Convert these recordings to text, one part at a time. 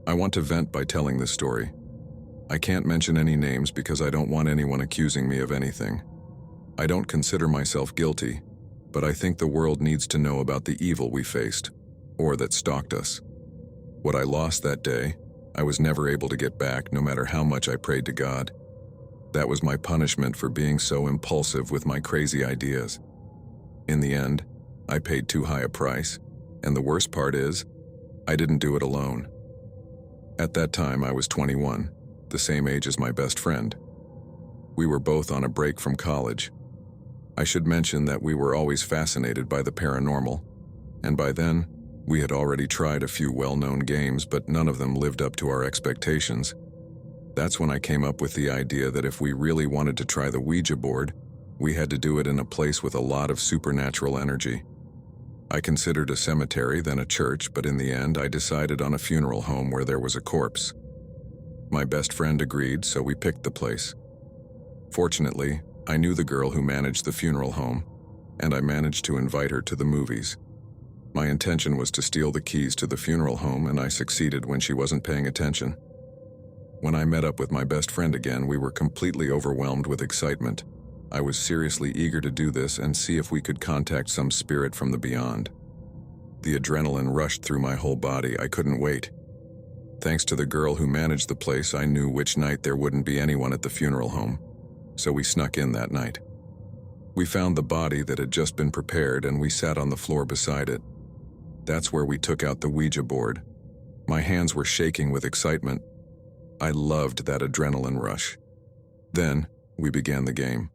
I want to vent by telling this story. I can't mention any names because I don't want anyone accusing me of anything. I don't consider myself guilty, but I think the world needs to know about the evil we faced, or that stalked us. What I lost that day, I was never able to get back no matter how much I prayed to God. That was my punishment for being so impulsive with my crazy ideas. In the end, I paid too high a price, and the worst part is, I didn't do it alone. At that time, I was 21, the same age as my best friend. We were both on a break from college. I should mention that we were always fascinated by the paranormal, and by then, we had already tried a few well-known games, but none of them lived up to our expectations. That's when I came up with the idea that if we really wanted to try the Ouija board, we had to do it in a place with a lot of supernatural energy. I considered a cemetery, then a church, but in the end, I decided on a funeral home where there was a corpse. My best friend agreed, so we picked the place. Fortunately, I knew the girl who managed the funeral home, and I managed to invite her to the movies. My intention was to steal the keys to the funeral home, and I succeeded when she wasn't paying attention. When I met up with my best friend again, we were completely overwhelmed with excitement. I was seriously eager to do this and see if we could contact some spirit from the beyond. The adrenaline rushed through my whole body. I couldn't wait. Thanks to the girl who managed the place, I knew which night there wouldn't be anyone at the funeral home, so we snuck in that night. We found the body that had just been prepared, and we sat on the floor beside it. That's where we took out the Ouija board. My hands were shaking with excitement. I loved that adrenaline rush. Then, we began the game.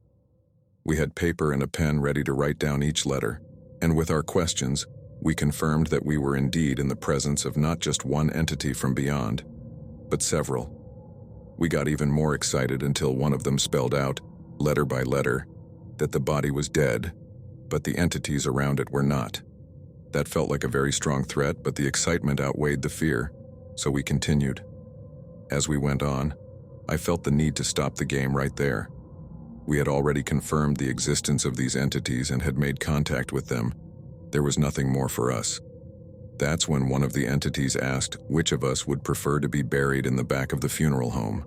We had paper and a pen ready to write down each letter, and with our questions, we confirmed that we were indeed in the presence of not just one entity from beyond, but several. We got even more excited until one of them spelled out, letter by letter, that the body was dead, but the entities around it were not. That felt like a very strong threat, but the excitement outweighed the fear, so we continued. As we went on, I felt the need to stop the game right there. We had already confirmed the existence of these entities and had made contact with them. There was nothing more for us. That's when one of the entities asked which of us would prefer to be buried in the back of the funeral home.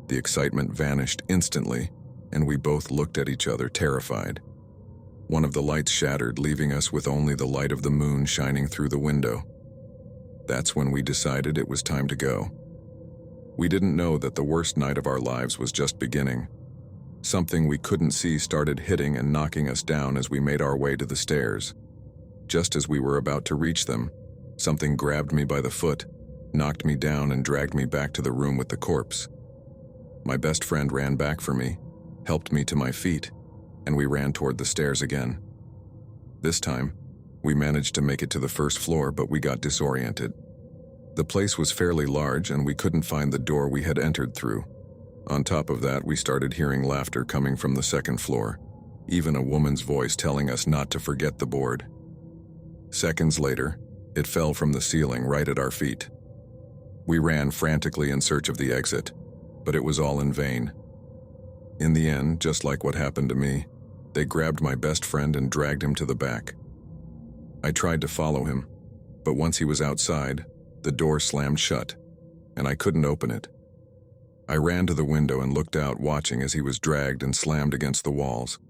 The excitement vanished instantly, and we both looked at each other terrified. One of the lights shattered, leaving us with only the light of the moon shining through the window. That's when we decided it was time to go. We didn't know that the worst night of our lives was just beginning. Something we couldn't see started hitting and knocking us down as we made our way to the stairs. Just as we were about to reach them, something grabbed me by the foot, knocked me down, and dragged me back to the room with the corpse. My best friend ran back for me, helped me to my feet, and we ran toward the stairs again. This time, we managed to make it to the first floor, but we got disoriented. The place was fairly large, and we couldn't find the door we had entered through. On top of that, we started hearing laughter coming from the second floor, even a woman's voice telling us not to forget the board. Seconds later, it fell from the ceiling right at our feet. We ran frantically in search of the exit, but it was all in vain. In the end, just like what happened to me, they grabbed my best friend and dragged him to the back. I tried to follow him, but once he was outside, the door slammed shut, and I couldn't open it. I ran to the window and looked out, watching as he was dragged and slammed against the walls.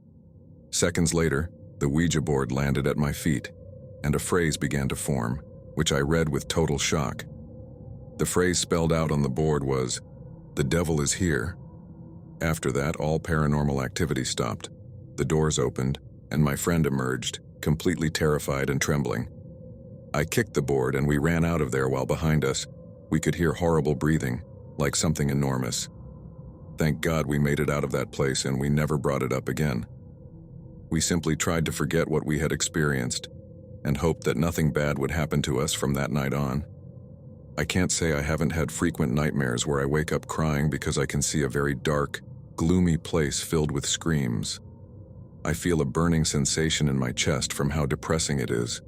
Seconds later, the Ouija board landed at my feet, and a phrase began to form, which I read with total shock. The phrase spelled out on the board was, "The devil is here." After that, all paranormal activity stopped. The doors opened, and my friend emerged, completely terrified and trembling. I kicked the board and we ran out of there, while behind us, we could hear horrible breathing, like something enormous. Thank God we made it out of that place and we never brought it up again. We simply tried to forget what we had experienced and hoped that nothing bad would happen to us from that night on. I can't say I haven't had frequent nightmares where I wake up crying because I can see a very dark, gloomy place filled with screams. I feel a burning sensation in my chest from how depressing it is.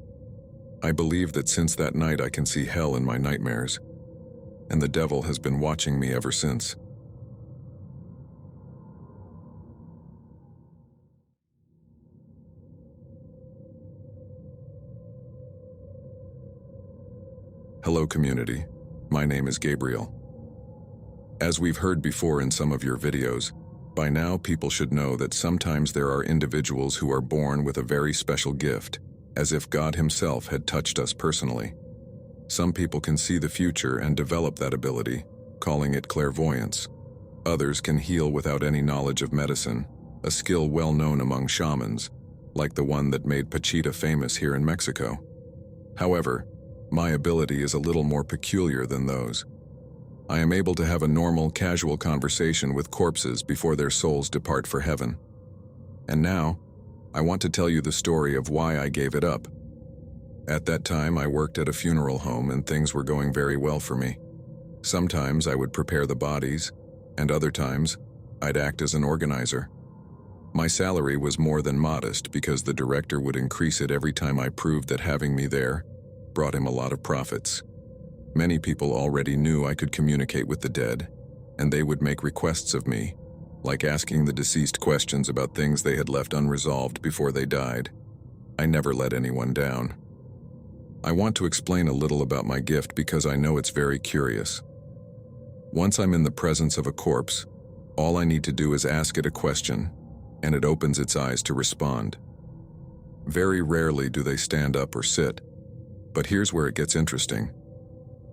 I believe that since that night I can see hell in my nightmares, and the devil has been watching me ever since. Hello, community. My name is Gabriel. As we've heard before in some of your videos, by now people should know that sometimes there are individuals who are born with a very special gift, as if God Himself had touched us personally. Some people can see the future and develop that ability, calling it clairvoyance. Others can heal without any knowledge of medicine, a skill well known among shamans, like the one that made Pachita famous here in Mexico. However, my ability is a little more peculiar than those. I am able to have a normal, casual conversation with corpses before their souls depart for heaven. And now, I want to tell you the story of why I gave it up. At that time, I worked at a funeral home and things were going very well for me. Sometimes I would prepare the bodies, and other times, I'd act as an organizer. My salary was more than modest because the director would increase it every time I proved that having me there brought him a lot of profits. Many people already knew I could communicate with the dead, and they would make requests of me, like asking the deceased questions about things they had left unresolved before they died. I never let anyone down. I want to explain a little about my gift because I know it's very curious. Once I'm in the presence of a corpse, all I need to do is ask it a question, and it opens its eyes to respond. Very rarely do they stand up or sit, but here's where it gets interesting.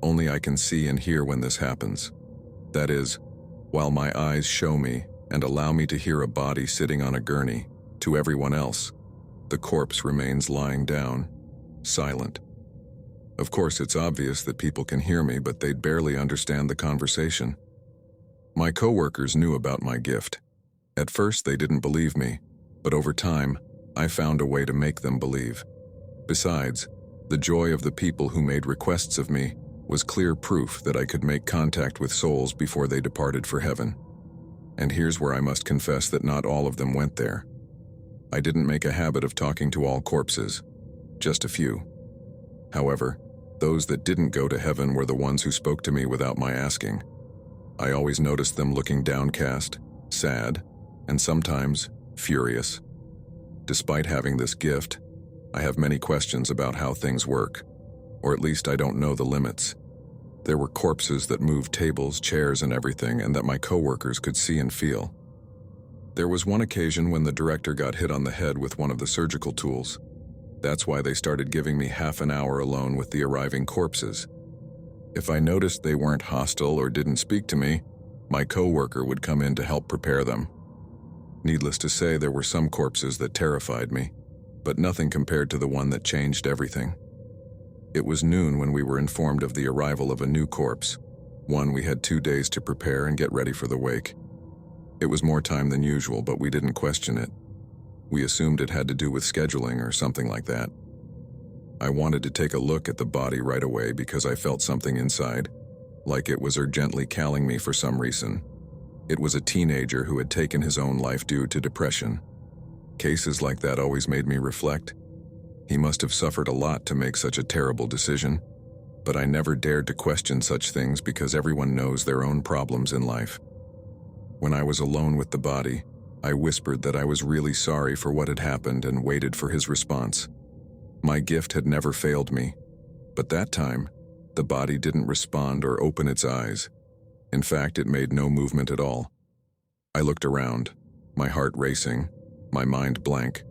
Only I can see and hear when this happens. That is, while my eyes show me and allow me to hear a body sitting on a gurney, to everyone else, the corpse remains lying down, silent. Of course, it's obvious that people can hear me, but they'd barely understand the conversation. My coworkers knew about my gift. At first, they didn't believe me, but over time, I found a way to make them believe. Besides, the joy of the people who made requests of me was clear proof that I could make contact with souls before they departed for heaven. And here's where I must confess that not all of them went there. I didn't make a habit of talking to all corpses, just a few. However, those that didn't go to heaven were the ones who spoke to me without my asking. I always noticed them looking downcast, sad, and sometimes furious. Despite having this gift, I have many questions about how things work. Or at least I don't know the limits. There were corpses that moved tables, chairs, and everything, and that my coworkers could see and feel. There was one occasion when the director got hit on the head with one of the surgical tools. That's why they started giving me half an hour alone with the arriving corpses. If I noticed they weren't hostile or didn't speak to me, my coworker would come in to help prepare them. Needless to say, there were some corpses that terrified me, but nothing compared to the one that changed everything. It was noon when we were informed of the arrival of a new corpse, one we had 2 days to prepare and get ready for the wake. It was more time than usual, but we didn't question it. We assumed it had to do with scheduling or something like that. I wanted to take a look at the body right away because I felt something inside, like it was urgently calling me for some reason. It was a teenager who had taken his own life due to depression. Cases like that always made me reflect. He must have suffered a lot to make such a terrible decision, but I never dared to question such things because everyone knows their own problems in life. When I was alone with the body, I whispered that I was really sorry for what had happened and waited for his response. My gift had never failed me, but that time, the body didn't respond or open its eyes. In fact, it made no movement at all. I looked around, my heart racing, my mind blank,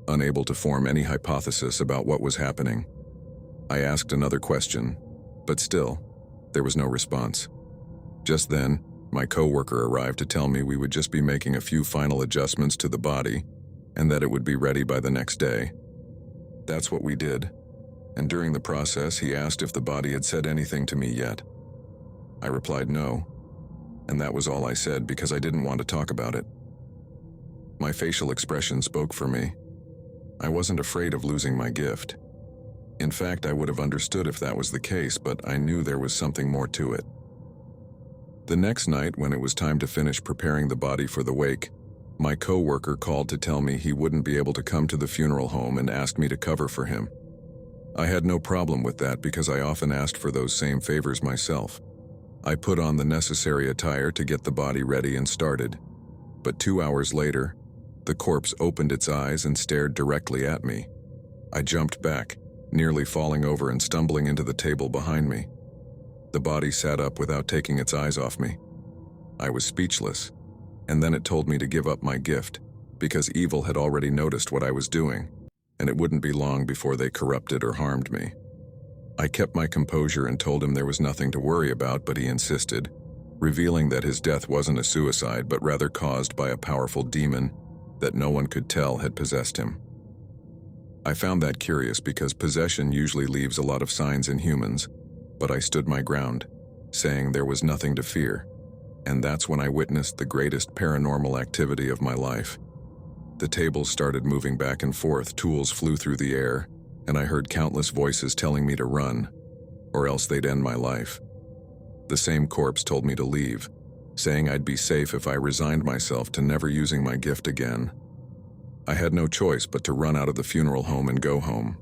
unable to form any hypothesis about what was happening. I asked another question, but still, there was no response. Just then, my coworker arrived to tell me we would just be making a few final adjustments to the body, and that it would be ready by the next day. That's what we did, and during the process he asked if the body had said anything to me yet. I replied no, and that was all I said because I didn't want to talk about it. My facial expression spoke for me. I wasn't afraid of losing my gift. In fact, I would have understood if that was the case, but I knew there was something more to it. The next night, when it was time to finish preparing the body for the wake, my coworker called to tell me he wouldn't be able to come to the funeral home and asked me to cover for him. I had no problem with that because I often asked for those same favors myself. I put on the necessary attire to get the body ready and started. But 2 hours later, the corpse opened its eyes and stared directly at me. I jumped back, nearly falling over and stumbling into the table behind me. The body sat up without taking its eyes off me. I was speechless, and then it told me to give up my gift, because evil had already noticed what I was doing, and it wouldn't be long before they corrupted or harmed me. I kept my composure and told him there was nothing to worry about, but he insisted, revealing that his death wasn't a suicide but rather caused by a powerful demon that no one could tell had possessed him. I found that curious because possession usually leaves a lot of signs in humans, but I stood my ground, saying there was nothing to fear, and that's when I witnessed the greatest paranormal activity of my life. The tables started moving back and forth, tools flew through the air, and I heard countless voices telling me to run, or else they'd end my life. The same corpse told me to leave, saying I'd be safe if I resigned myself to never using my gift again. I had no choice but to run out of the funeral home and go home.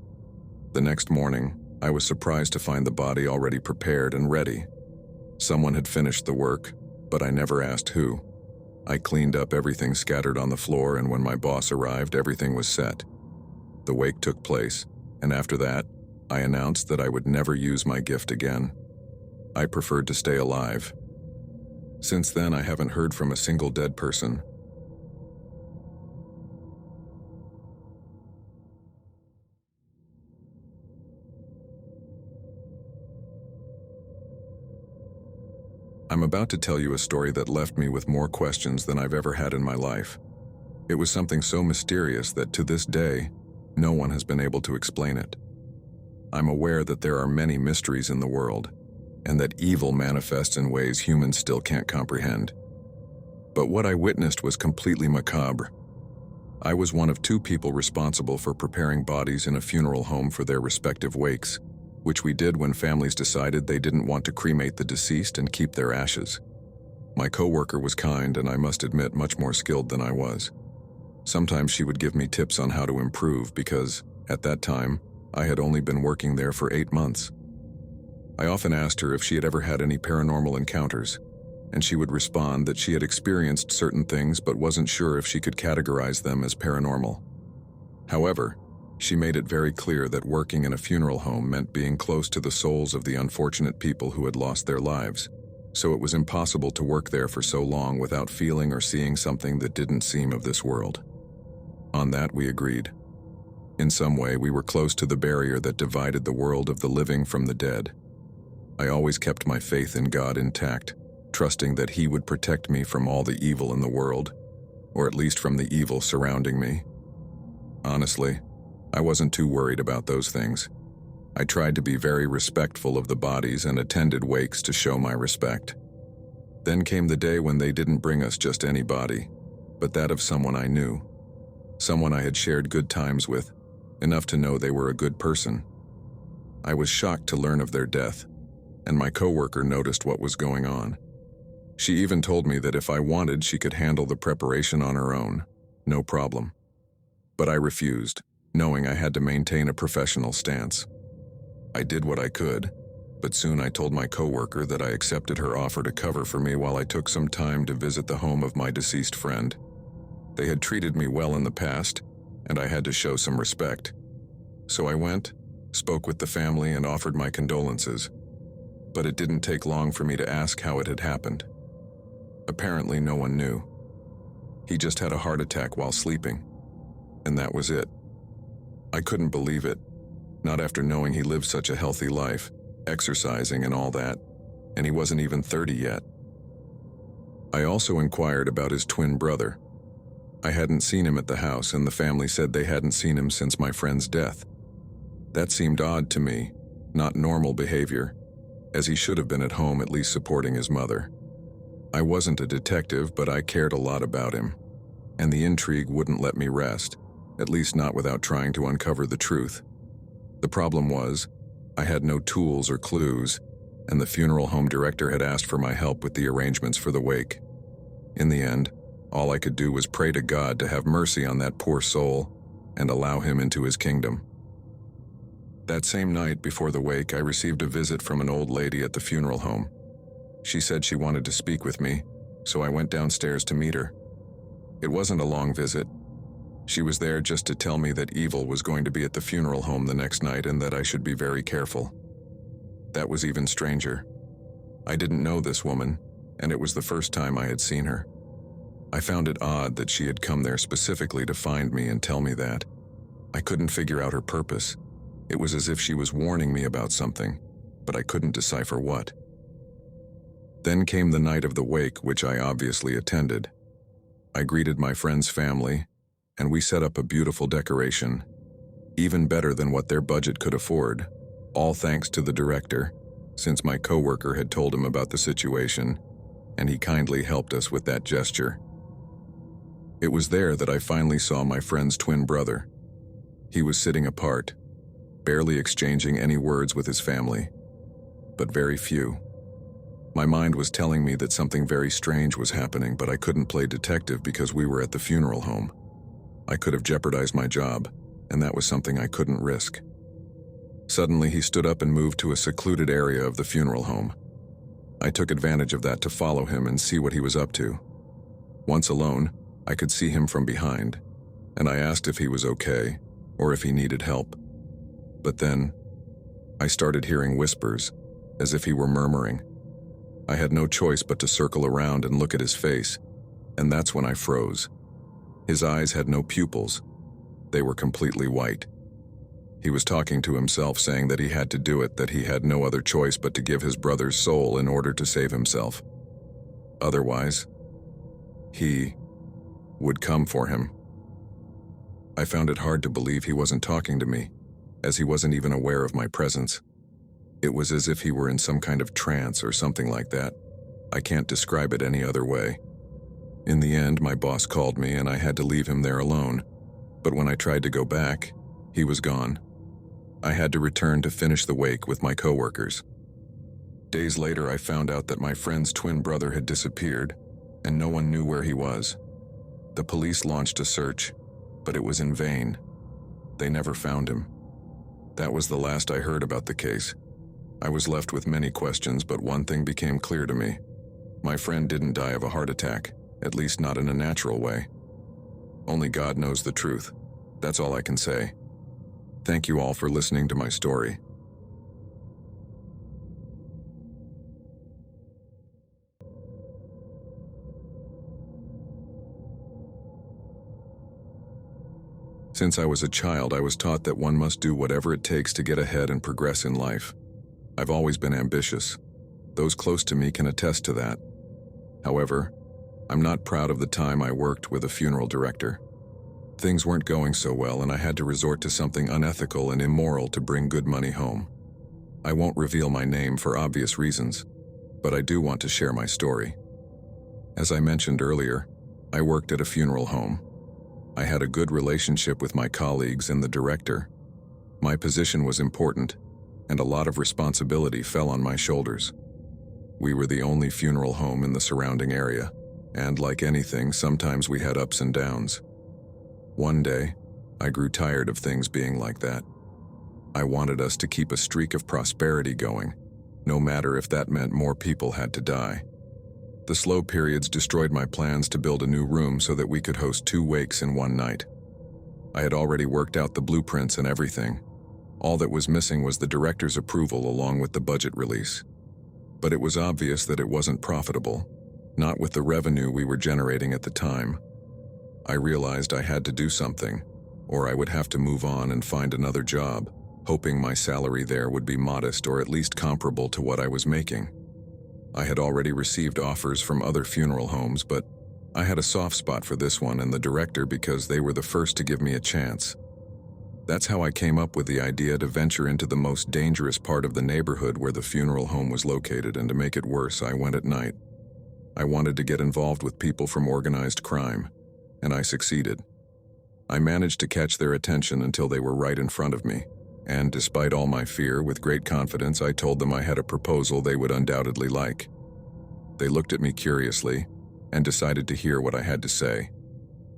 The next morning, I was surprised to find the body already prepared and ready. Someone had finished the work, but I never asked who. I cleaned up everything scattered on the floor, and when my boss arrived, everything was set. The wake took place, and after that, I announced that I would never use my gift again. I preferred to stay alive. Since then, I haven't heard from a single dead person. I'm about to tell you a story that left me with more questions than I've ever had in my life. It was something so mysterious that to this day, no one has been able to explain it. I'm aware that there are many mysteries in the world, and that evil manifests in ways humans still can't comprehend. But what I witnessed was completely macabre. I was one of 2 people responsible for preparing bodies in a funeral home for their respective wakes, which we did when families decided they didn't want to cremate the deceased and keep their ashes. My coworker was kind and, I must admit, much more skilled than I was. Sometimes she would give me tips on how to improve because, at that time, I had only been working there for 8 months. I often asked her if she had ever had any paranormal encounters, and she would respond that she had experienced certain things but wasn't sure if she could categorize them as paranormal. However, she made it very clear that working in a funeral home meant being close to the souls of the unfortunate people who had lost their lives, so it was impossible to work there for so long without feeling or seeing something that didn't seem of this world. On that, we agreed. In some way, we were close to the barrier that divided the world of the living from the dead. I always kept my faith in God intact, trusting that He would protect me from all the evil in the world, or at least from the evil surrounding me. Honestly, I wasn't too worried about those things. I tried to be very respectful of the bodies and attended wakes to show my respect. Then came the day when they didn't bring us just any body, but that of someone I knew. Someone I had shared good times with, enough to know they were a good person. I was shocked to learn of their death, and my coworker noticed what was going on. She even told me that if I wanted, she could handle the preparation on her own, no problem. But I refused, knowing I had to maintain a professional stance. I did what I could, but soon I told my coworker that I accepted her offer to cover for me while I took some time to visit the home of my deceased friend. They had treated me well in the past, and I had to show some respect. So I went, spoke with the family, and offered my condolences. But it didn't take long for me to ask how it had happened. Apparently no one knew. He just had a heart attack while sleeping, and that was it. I couldn't believe it, not after knowing he lived such a healthy life, exercising and all that, and he wasn't even 30 yet. I also inquired about his twin brother. I hadn't seen him at the house, and the family said they hadn't seen him since my friend's death. That seemed odd to me, not normal behavior, as he should have been at home at least supporting his mother. I wasn't a detective, but I cared a lot about him, and the intrigue wouldn't let me rest, at least not without trying to uncover the truth. The problem was, I had no tools or clues, and the funeral home director had asked for my help with the arrangements for the wake. In the end, all I could do was pray to God to have mercy on that poor soul and allow him into His kingdom. That same night before the wake, I received a visit from an old lady at the funeral home. She said she wanted to speak with me, so I went downstairs to meet her. It wasn't a long visit. She was there just to tell me that evil was going to be at the funeral home the next night and that I should be very careful. That was even stranger. I didn't know this woman, and it was the first time I had seen her. I found it odd that she had come there specifically to find me and tell me that. I couldn't figure out her purpose. It was as if she was warning me about something, but I couldn't decipher what. Then came the night of the wake, which I obviously attended. I greeted my friend's family, and we set up a beautiful decoration, even better than what their budget could afford, all thanks to the director, since my coworker had told him about the situation, and he kindly helped us with that gesture. It was there that I finally saw my friend's twin brother. He was sitting apart, barely exchanging any words with his family, but very few. My mind was telling me that something very strange was happening, but I couldn't play detective because we were at the funeral home. I could have jeopardized my job, and that was something I couldn't risk. Suddenly, he stood up and moved to a secluded area of the funeral home. I took advantage of that to follow him and see what he was up to. Once alone, I could see him from behind, and I asked if he was okay, or if he needed help. But then, I started hearing whispers, as if he were murmuring. I had no choice but to circle around and look at his face, and that's when I froze. His eyes had no pupils. They were completely white. He was talking to himself, saying that he had to do it, that he had no other choice but to give his brother's soul in order to save himself. Otherwise, he would come for him. I found it hard to believe he wasn't talking to me, as he wasn't even aware of my presence. It was as if he were in some kind of trance or something like that. I can't describe it any other way. In the end, my boss called me and I had to leave him there alone. But when I tried to go back, he was gone. I had to return to finish the wake with my coworkers. Days later, I found out that my friend's twin brother had disappeared, and no one knew where he was. The police launched a search, but it was in vain. They never found him. That was the last I heard about the case. I was left with many questions, but one thing became clear to me. My friend didn't die of a heart attack, at least not in a natural way. Only God knows the truth. That's all I can say. Thank you all for listening to my story. Since I was a child, I was taught that one must do whatever it takes to get ahead and progress in life. I've always been ambitious. Those close to me can attest to that. However, I'm not proud of the time I worked with a funeral director. Things weren't going so well, and I had to resort to something unethical and immoral to bring good money home. I won't reveal my name for obvious reasons, but I do want to share my story. As I mentioned earlier, I worked at a funeral home. I had a good relationship with my colleagues and the director. My position was important, and a lot of responsibility fell on my shoulders. We were the only funeral home in the surrounding area, and like anything, sometimes we had ups and downs. One day, I grew tired of things being like that. I wanted us to keep a streak of prosperity going, no matter if that meant more people had to die. The slow periods destroyed my plans to build a new room so that we could host 2 wakes in one night. I had already worked out the blueprints and everything. All that was missing was the director's approval along with the budget release. But it was obvious that it wasn't profitable, not with the revenue we were generating at the time. I realized I had to do something, or I would have to move on and find another job, hoping my salary there would be modest or at least comparable to what I was making. I had already received offers from other funeral homes, but I had a soft spot for this one and the director because they were the first to give me a chance. That's how I came up with the idea to venture into the most dangerous part of the neighborhood where the funeral home was located, and to make it worse, I went at night. I wanted to get involved with people from organized crime, and I succeeded. I managed to catch their attention until they were right in front of me, and despite all my fear, with great confidence, I told them I had a proposal they would undoubtedly like. They looked at me curiously and decided to hear what I had to say.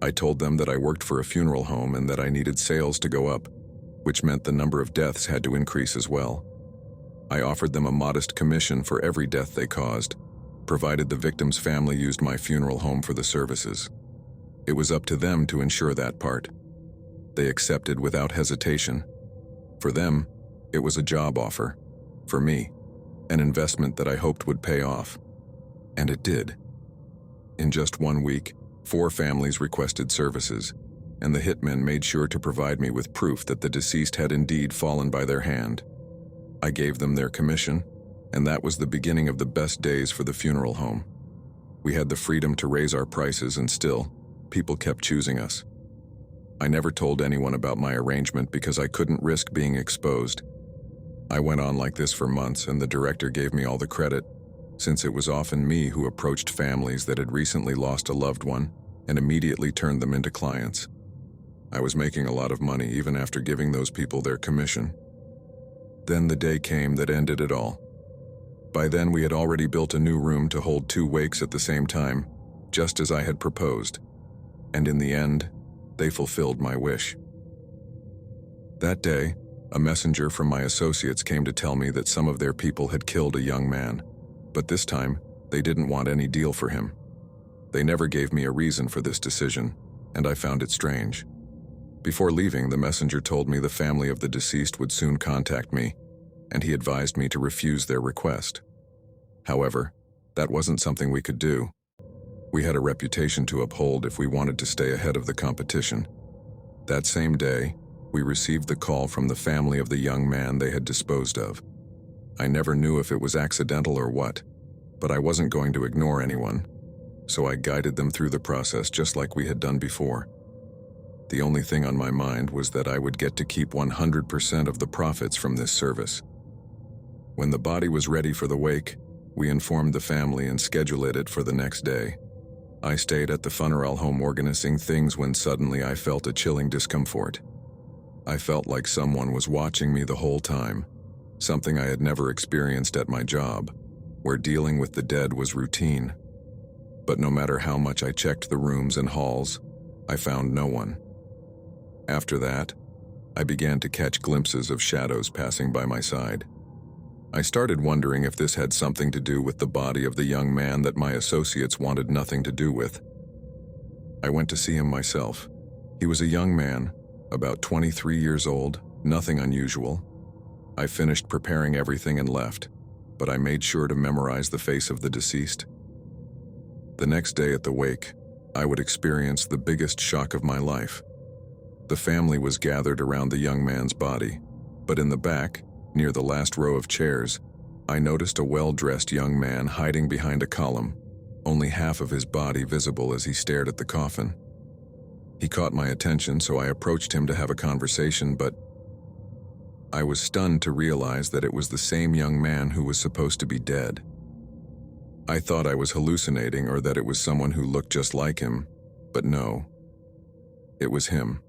I told them that I worked for a funeral home and that I needed sales to go up, which meant the number of deaths had to increase as well. I offered them a modest commission for every death they caused, provided the victim's family used my funeral home for the services. It was up to them to ensure that part. They accepted without hesitation. For them, it was a job offer. For me, an investment that I hoped would pay off. And it did. In just 1 week, 4 families requested services, and the hitmen made sure to provide me with proof that the deceased had indeed fallen by their hand. I gave them their commission, and that was the beginning of the best days for the funeral home. We had the freedom to raise our prices, and still, people kept choosing us. I never told anyone about my arrangement because I couldn't risk being exposed. I went on like this for months, and the director gave me all the credit, since it was often me who approached families that had recently lost a loved one and immediately turned them into clients. I was making a lot of money even after giving those people their commission. Then the day came that ended it all. By then we had already built a new room to hold 2 wakes at the same time, just as I had proposed. And in the end, they fulfilled my wish. That day, a messenger from my associates came to tell me that some of their people had killed a young man, but this time, they didn't want any deal for him. They never gave me a reason for this decision, and I found it strange. Before leaving, the messenger told me the family of the deceased would soon contact me, and he advised me to refuse their request. However, that wasn't something we could do. We had a reputation to uphold if we wanted to stay ahead of the competition. That same day, we received the call from the family of the young man they had disposed of. I never knew if it was accidental or what, but I wasn't going to ignore anyone, so I guided them through the process just like we had done before. The only thing on my mind was that I would get to keep 100% of the profits from this service. When the body was ready for the wake, we informed the family and scheduled it for the next day. I stayed at the funeral home organizing things when suddenly I felt a chilling discomfort. I felt like someone was watching me the whole time, something I had never experienced at my job, where dealing with the dead was routine. But no matter how much I checked the rooms and halls, I found no one. After that, I began to catch glimpses of shadows passing by my side. I started wondering if this had something to do with the body of the young man that my associates wanted nothing to do with. I went to see him myself. He was a young man, about 23 years old, nothing unusual. I finished preparing everything and left, but I made sure to memorize the face of the deceased. The next day at the wake, I would experience the biggest shock of my life. The family was gathered around the young man's body, but in the back, near the last row of chairs, I noticed a well-dressed young man hiding behind a column, only half of his body visible as he stared at the coffin. He caught my attention, so I approached him to have a conversation, but I was stunned to realize that it was the same young man who was supposed to be dead. I thought I was hallucinating or that it was someone who looked just like him, but no, it was him.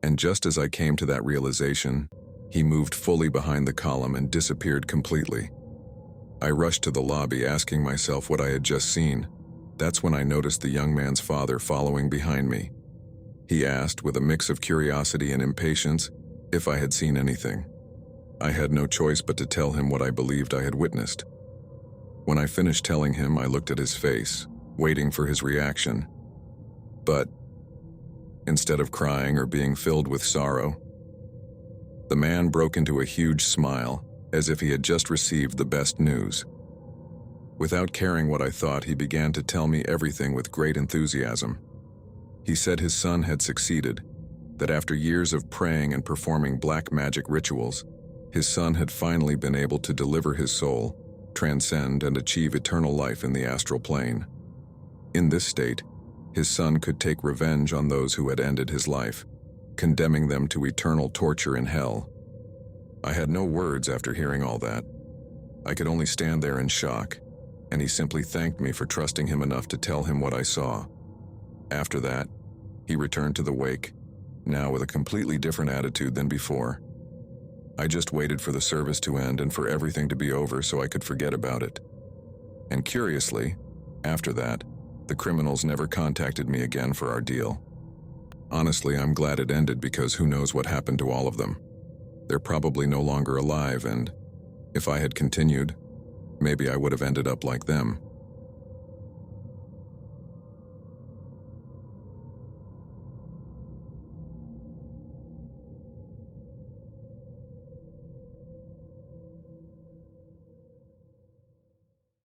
And just as I came to that realization, he moved fully behind the column and disappeared completely. I rushed to the lobby asking myself what I had just seen. That's when I noticed the young man's father following behind me. He asked, with a mix of curiosity and impatience, if I had seen anything. I had no choice but to tell him what I believed I had witnessed. When I finished telling him, I looked at his face, waiting for his reaction. But instead of crying or being filled with sorrow, the man broke into a huge smile, as if he had just received the best news. Without caring what I thought, he began to tell me everything with great enthusiasm. He said his son had succeeded, that after years of praying and performing black magic rituals, his son had finally been able to deliver his soul, transcend and achieve eternal life in the astral plane. In this state, his son could take revenge on those who had ended his life, condemning them to eternal torture in hell. I had no words after hearing all that. I could only stand there in shock, and he simply thanked me for trusting him enough to tell him what I saw. After that, he returned to the wake, now with a completely different attitude than before. I just waited for the service to end and for everything to be over so I could forget about it. And curiously, after that, the criminals never contacted me again for our deal. Honestly, I'm glad it ended because who knows what happened to all of them. They're probably no longer alive, and if I had continued, maybe I would have ended up like them.